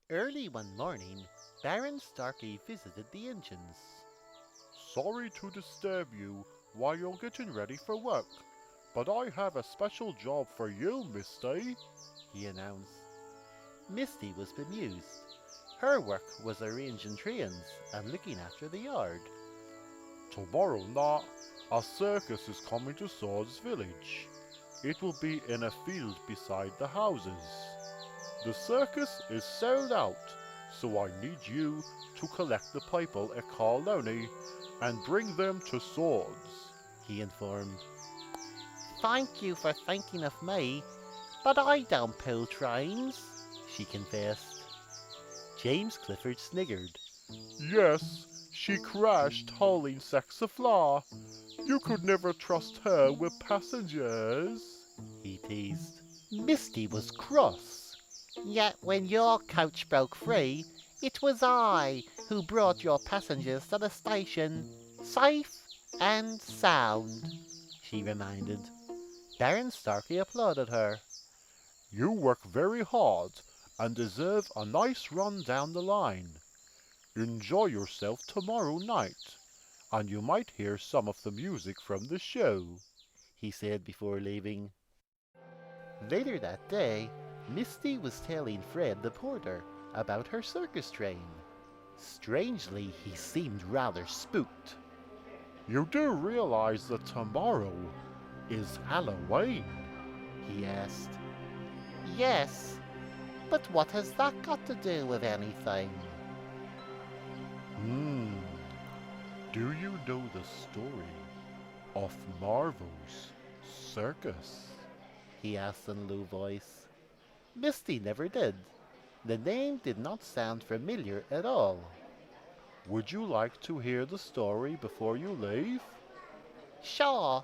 Early one morning, Baron Starkey visited the engines. Sorry to disturb you while you're getting ready for work, but I have a special job for you, Misty. He announced. Misty was bemused. Her work was arranging trains and looking after the yard. Tomorrow night, a circus is coming to Swords Village. It will be in a field beside the houses. The circus is sold out, so I need you to collect the people at Carlone and bring them to Swords. He informed. Thank you for thinking of me, but I don't pull trains, she confessed. James Clifford sniggered. Yes, she crashed hauling sacks of flour. You could never trust her with passengers. He teased. Misty was cross. Yet when your coach broke free, it was I who brought your passengers to the station, safe and sound, she reminded. Baron Starkey applauded her. You work very hard and deserve a nice run down the line. Enjoy yourself tomorrow night, and you might hear some of the music from the show, he said before leaving. Later that day, Misty was telling Fred the porter about her circus train. Strangely, he seemed rather spooked. You do realize that tomorrow is Halloween? He asked. Yes, but what has that got to do with anything? Hmm, do you know the story of Marvel's circus? He asked in a low voice. Misty never did. The name did not sound familiar at all. Would you like to hear the story before you leave? Sure,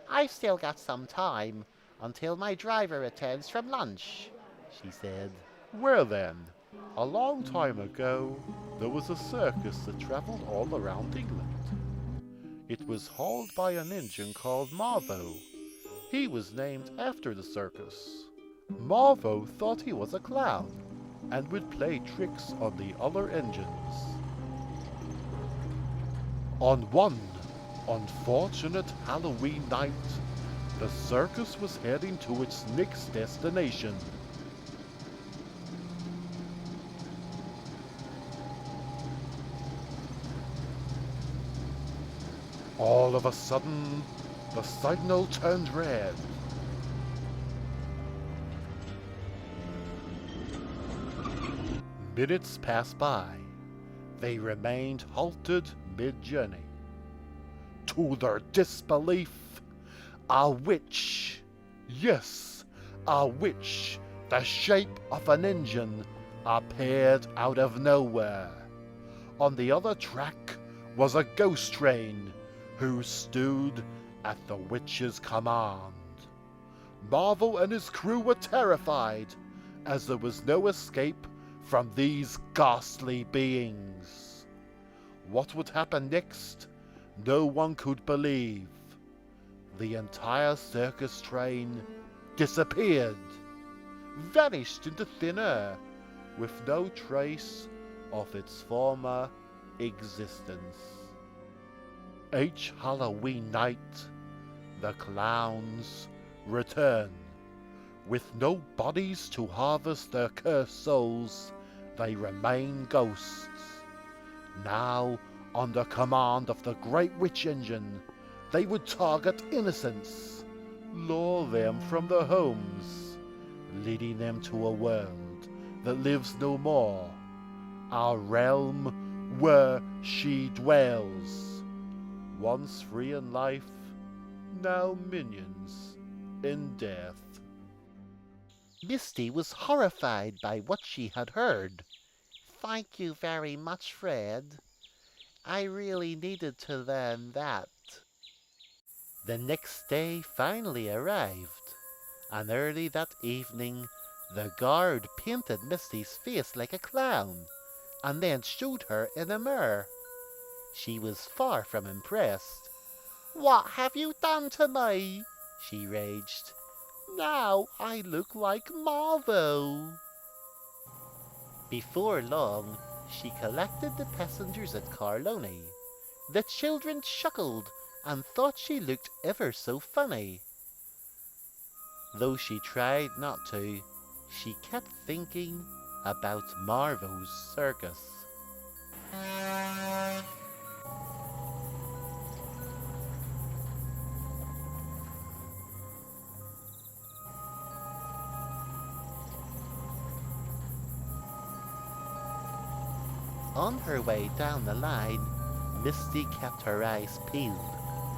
I've still got some time until my driver returns from lunch, she said. Well then, a long time ago, there was a circus that traveled all around England. It was hauled by an engine called Marvo. He was named after the circus. Marvo thought he was a clown and would play tricks on the other engines. On one unfortunate Halloween night, the circus was heading to its next destination. All of a sudden, the signal turned red. Minutes passed by. They remained halted mid-journey. To their disbelief, a witch, yes, a witch, the shape of an engine, appeared out of nowhere. On the other track was a ghost train who stood at the witch's command. Marvel and his crew were terrified, as there was no escape from these ghastly beings. What would happen next, no one could believe. The entire circus train disappeared, vanished into thin air, with no trace of its former existence. Each Halloween night, the clowns return. With no bodies to harvest their cursed souls, they remain ghosts. Now, under command of the Great Witch Engine, they would target innocents, lure them from their homes, leading them to a world that lives no more, a realm where she dwells. Once free in life, now minions in death. Misty was horrified by what she had heard. Thank you very much, Fred. I really needed to learn that. The next day finally arrived, and early that evening the guard painted Misty's face like a clown, and then showed her in a mirror. She was far from impressed. What have you done to me? She raged. Now I look like Marvo. Before long, she collected the passengers at Carlone. The children chuckled and thought she looked ever so funny. Though she tried not to, she kept thinking about Marvo's circus. On her way down the line, Misty kept her eyes peeled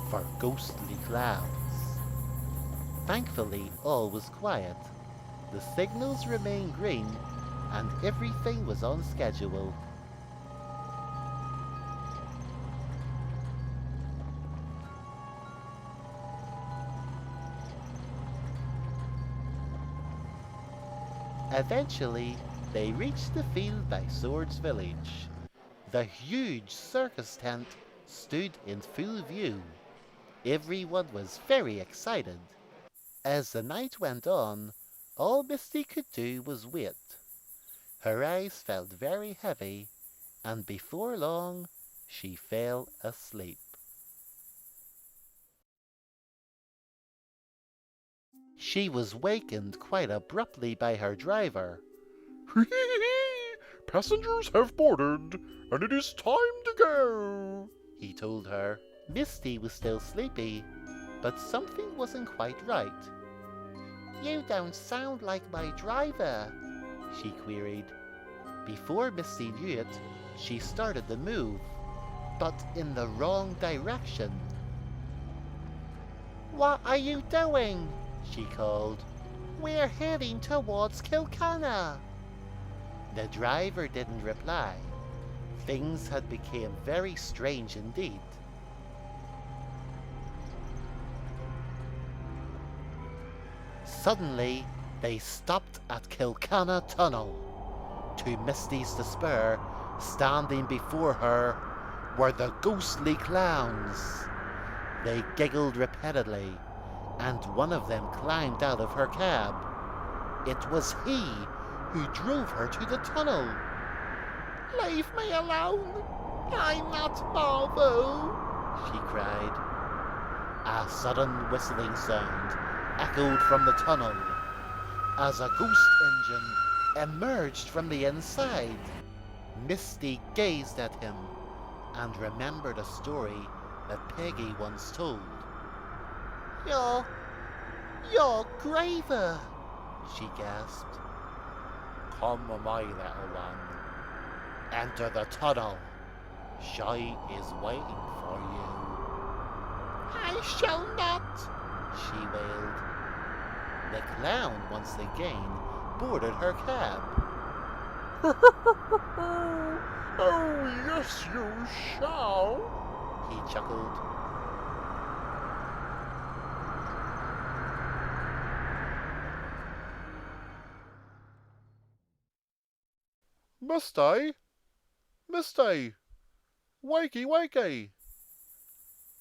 for ghostly clouds. Thankfully, all was quiet. The signals remained green, and everything was on schedule. Eventually, they reached the field by Swords Village. The huge circus tent stood in full view. Everyone was very excited. As the night went on, all Misty could do was wait. Her eyes felt very heavy, and before long she fell asleep. She was wakened quite abruptly by her driver. Passengers have boarded, and it is time to go, He told her. Misty was still sleepy, but something wasn't quite right. You don't sound like my driver, she queried. Before Misty knew it, she started to move, but in the wrong direction. What are you doing? She called. We're heading towards Kilkenna. The driver didn't reply. Things had become very strange indeed. Suddenly, they stopped at Kilkenna Tunnel. To Misty's despair, standing before her were the ghostly clowns. They giggled repeatedly, and one of them climbed out of her cab. It was he who drove her to the tunnel. Leave me alone! I'm not Marvo! She cried. A sudden whistling sound echoed from the tunnel as a ghost engine emerged from the inside. Misty gazed at him and remembered a story that Peggy once told. You're Graver, she gasped. Come, my little one. Enter the tunnel. She is waiting for you. I shall not, she wailed. The clown once again boarded her cab. Oh, yes, you shall, He chuckled. Misty, Misty, wakey, wakey.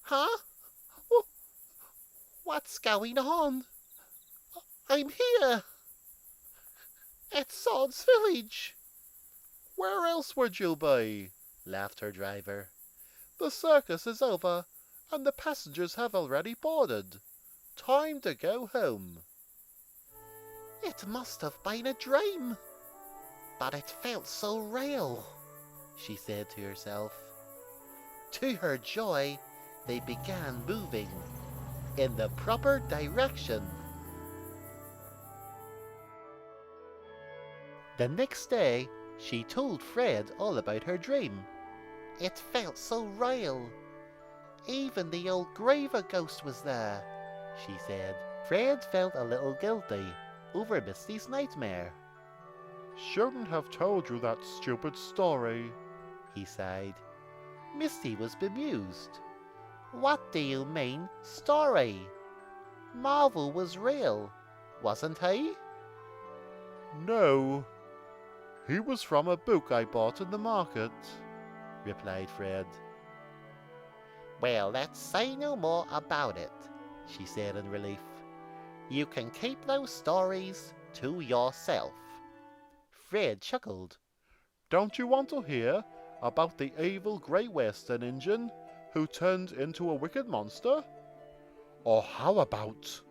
Huh? What's going on? I'm here. At Sod's village. Where else would you be? Laughed her driver. The circus is over, and the passengers have already boarded. Time to go home. It must have been a dream. But it felt so real, she said to herself. To her joy, they began moving in the proper direction. The next day, she told Fred all about her dream. It felt so real. Even the old Graver ghost was there, she said. Fred felt a little guilty over Misty's nightmare. Shouldn't have told you that stupid story, he sighed. Misty was bemused. What do you mean, story? Marvel was real, wasn't he? No. He was from a book I bought in the market, replied Fred. Well, let's say no more about it, she said in relief. You can keep those stories to yourself. Fred chuckled. Don't you want to hear about the evil Great Western Injun who turned into a wicked monster? Or how about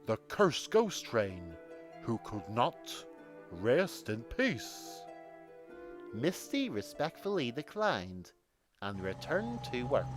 the cursed ghost train who could not rest in peace? Misty respectfully declined and returned to work.